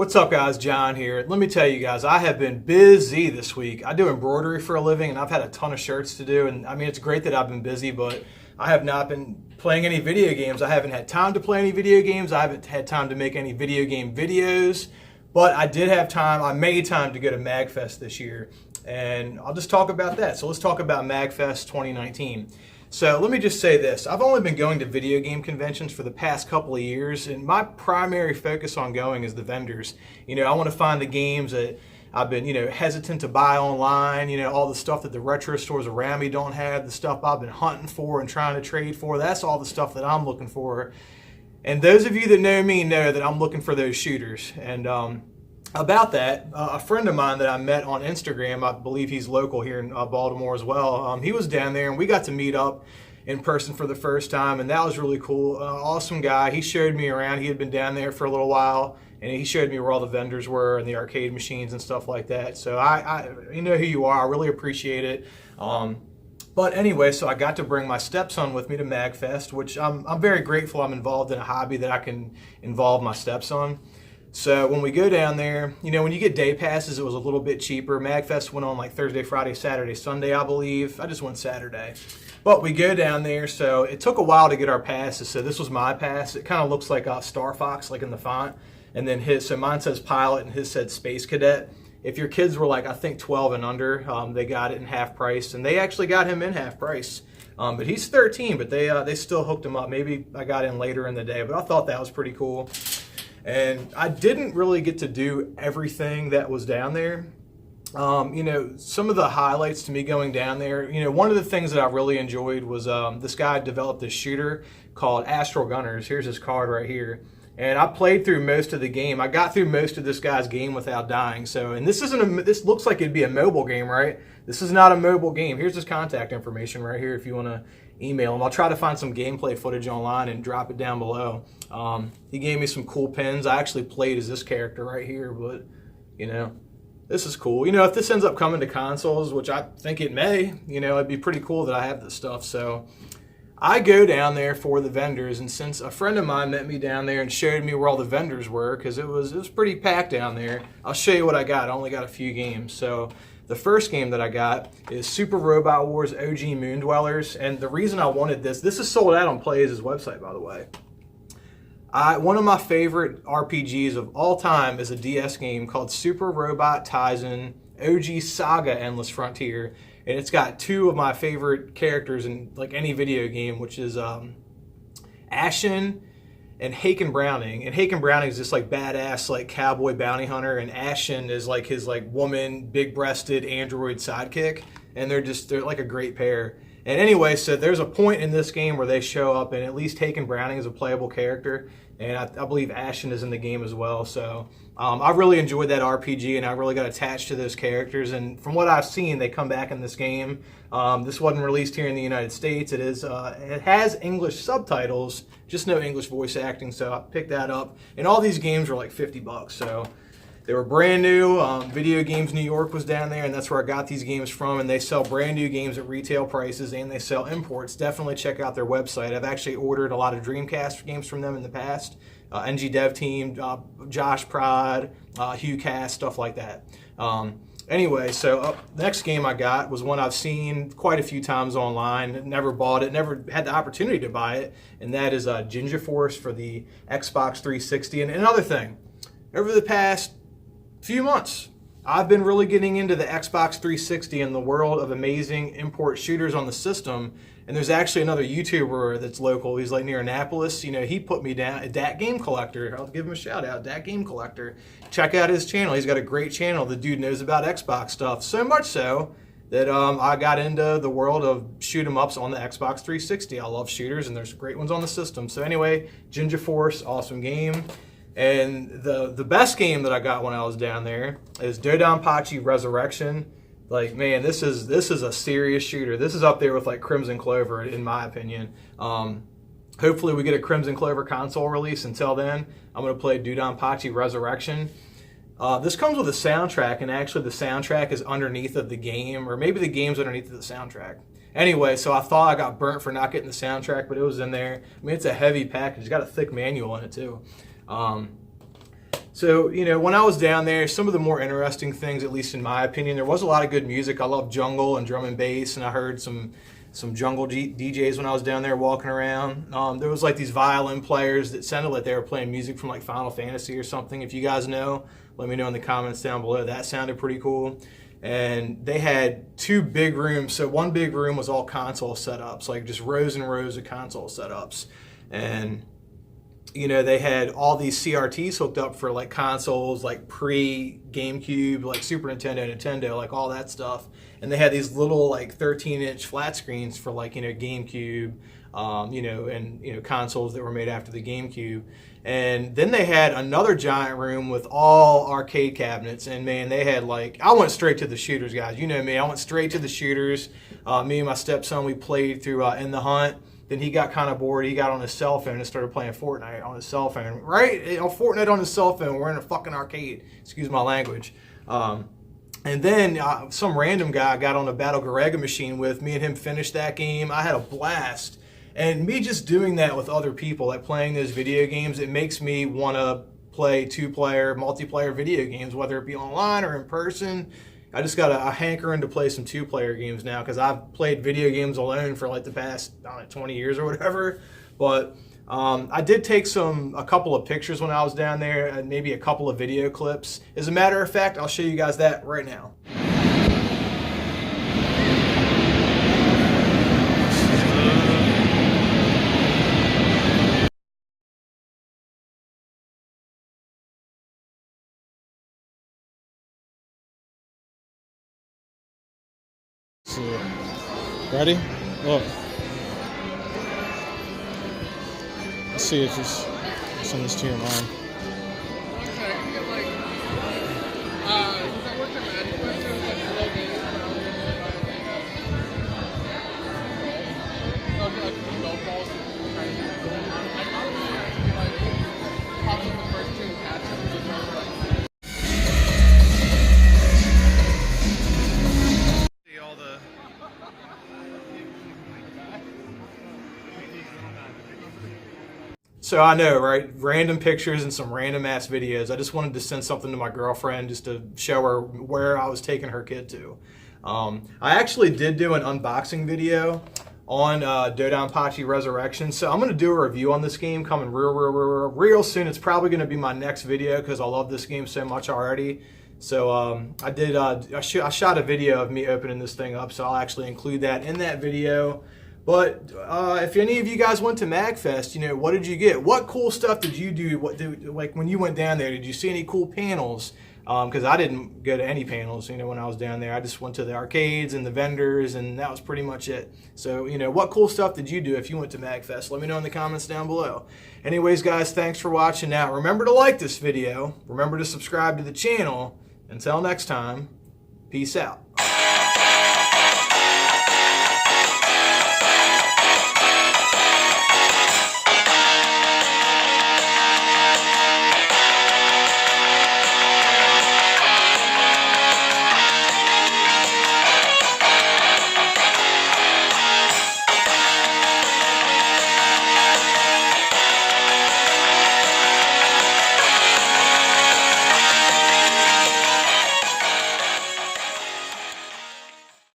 What's up, guys? John here. Let me tell you guys, I have been busy this week. I do embroidery for a living and I've had a ton of shirts to do, and I mean, it's great that I've been busy, but I have not been playing any video games. I haven't had time to play any video games. I haven't had time to make any video game videos, but I did have time. I made time to go to MagFest this year, and I'll just talk about that. So let's talk about MagFest 2019. So let me just say this. I've only been going to video game conventions for the past couple of years, and my primary focus on going is the vendors. You know, I want to find the games that I've been, hesitant to buy online, all the stuff that the retro stores around me don't have, the stuff I've been hunting for and trying to trade for. That's all the stuff that I'm looking for. And those of you that know me know that I'm looking for those shooters. And about that, a friend of mine that I met on Instagram, I believe he's local here in Baltimore as well, he was down there and we got to meet up in person for the first time, and that was really cool. Awesome guy. He showed me around. He had been down there for a little while, and he showed me where all the vendors were and the arcade machines and stuff like that. So you know who you are. I really appreciate it. But anyway, so I got to bring my stepson with me to MagFest, which I'm very grateful I'm involved in a hobby that I can involve my stepson. So when we go down there, when you get day passes, it was a little bit cheaper. MagFest went on like Thursday, Friday, Saturday, Sunday, I believe. I just went Saturday. But we go down there, so it took a while to get our passes. So this was my pass. It kind of looks like a Star Fox, like in the font. And then so mine says Pilot and his said Space Cadet. If your kids were like, I think 12 and under, they got it in half price. And they actually got him in half price. But he's 13, but they still hooked him up. Maybe I got in later in the day, but I thought that was pretty cool. And I didn't really get to do everything that was down there. Some of the highlights to me going down there, one of the things that I really enjoyed was this guy developed this shooter called Astral Gunners. Here's his card right here. And I played through most of the game. I got through most of this guy's game without dying. So, and this looks like it'd be a mobile game, right? This is not a mobile game. Here's his contact information right here if you want to email him. I'll try to find some gameplay footage online and drop it down below. He gave me some cool pins. I actually played as this character right here, but, this is cool. If this ends up coming to consoles, which I think it may, it'd be pretty cool that I have this stuff. So I go down there for the vendors, and since a friend of mine met me down there and showed me where all the vendors were, because it was pretty packed down there, I'll show you what I got. I only got a few games. So the first game that I got is Super Robot Wars OG Moondwellers, and the reason I wanted this is sold out on Plays' website, by the way. One of my favorite RPGs of all time is a DS game called Super Robot Taisen OG Saga Endless Frontier, and it's got two of my favorite characters in like any video game, which is Ashen and Haken Browning. And Haken Browning is this like badass like cowboy bounty hunter, and Ashen is like his like woman, big-breasted android sidekick, and they're like a great pair. And anyway, so there's a point in this game where they show up, and at least Haken Browning is a playable character, and I believe Ashen is in the game as well. So I really enjoyed that RPG, and I really got attached to those characters. And from what I've seen, they come back in this game. This wasn't released here in the United States. It has English subtitles, just no English voice acting. So I picked that up, and all these games were like $50. So they were brand new. Video Games New York was down there, and that's where I got these games from. And they sell brand new games at retail prices, and they sell imports. Definitely check out their website. I've actually ordered a lot of Dreamcast games from them in the past. NG Dev Team, Josh Pride, Hugh Cast, stuff like that. Anyway, so the next game I got was one I've seen quite a few times online. Never bought it, never had the opportunity to buy it, and that is Ninja Force for the Xbox 360. And another thing, over the past few months, I've been really getting into the Xbox 360 and the world of amazing import shooters on the system. And there's actually another YouTuber that's local. He's like near Annapolis. He put me down. Dat Game Collector. I'll give him a shout out. Dat Game Collector. Check out his channel. He's got a great channel. The dude knows about Xbox stuff. So much so that I got into the world of shoot 'em ups on the Xbox 360. I love shooters, and there's great ones on the system. So anyway, Ninja Force, awesome game. And the best game that I got when I was down there is Dodonpachi Resurrection. Like, man, this is a serious shooter. This is up there with like Crimson Clover, in my opinion. Hopefully we get a Crimson Clover console release. Until then, I'm going to play Dodonpachi Resurrection. This comes with a soundtrack, and actually the soundtrack is underneath of the game, or maybe the game's underneath of the soundtrack. Anyway, so I thought I got burnt for not getting the soundtrack, but it was in there. I mean, it's a heavy package. It's got a thick manual in it too. So, you know, when I was down there, some of the more interesting things, at least in my opinion, there was a lot of good music. I love jungle and drum and bass, and I heard some jungle DJs when I was down there walking around. There was like these violin players that sounded like they were playing music from like Final Fantasy or something. If you guys know, let me know in the comments down below. That sounded pretty cool. And they had 2 big rooms. So one big room was all console setups, like just rows and rows of console setups. And you know, they had all these CRTs hooked up for like consoles, like pre-GameCube, like Super Nintendo, like all that stuff. And they had these little like 13-inch flat screens for like, you know, GameCube, you know, and, you know, consoles that were made after the GameCube. And then they had another giant room with all arcade cabinets. And man, they had like, I went straight to the shooters, guys. You know me, I went straight to the shooters. Me and my stepson, we played through In the Hunt. Then he got kind of bored. He got on his cell phone and started playing Fortnite on his cell phone. Right? You know, Fortnite on his cell phone. We're in a fucking arcade. Excuse my language. And then some random guy got on a Battle Garega machine with me and him finished that game. I had a blast. And me just doing that with other people, like playing those video games, it makes me want to play 2-player, multiplayer video games, whether it be online or in person. I just got a hankering to play some 2-player games now because I've played video games alone for like the past 20 years or whatever. But I did take a couple of pictures when I was down there and maybe a couple of video clips. As a matter of fact, I'll show you guys that right now. So, ready? Look. Let's see if this send this to your mom. So I know, right? Random pictures and some random ass videos. I just wanted to send something to my girlfriend just to show her where I was taking her kid to. I actually did do an unboxing video on Dodonpachi Resurrection. So I'm going to do a review on this game coming real soon. It's probably going to be my next video because I love this game so much already. So I shot a video of me opening this thing up, so I'll actually include that in that video. But if any of you guys went to MagFest, you know, what did you get? What cool stuff did you do? Like when you went down there, did you see any cool panels? Because I didn't go to any panels, you know, when I was down there. I just went to the arcades and the vendors, and that was pretty much it. So, you know, what cool stuff did you do if you went to MagFest? Let me know in the comments down below. Anyways, guys, thanks for watching. Now, remember to like this video. Remember to subscribe to the channel. Until next time, peace out.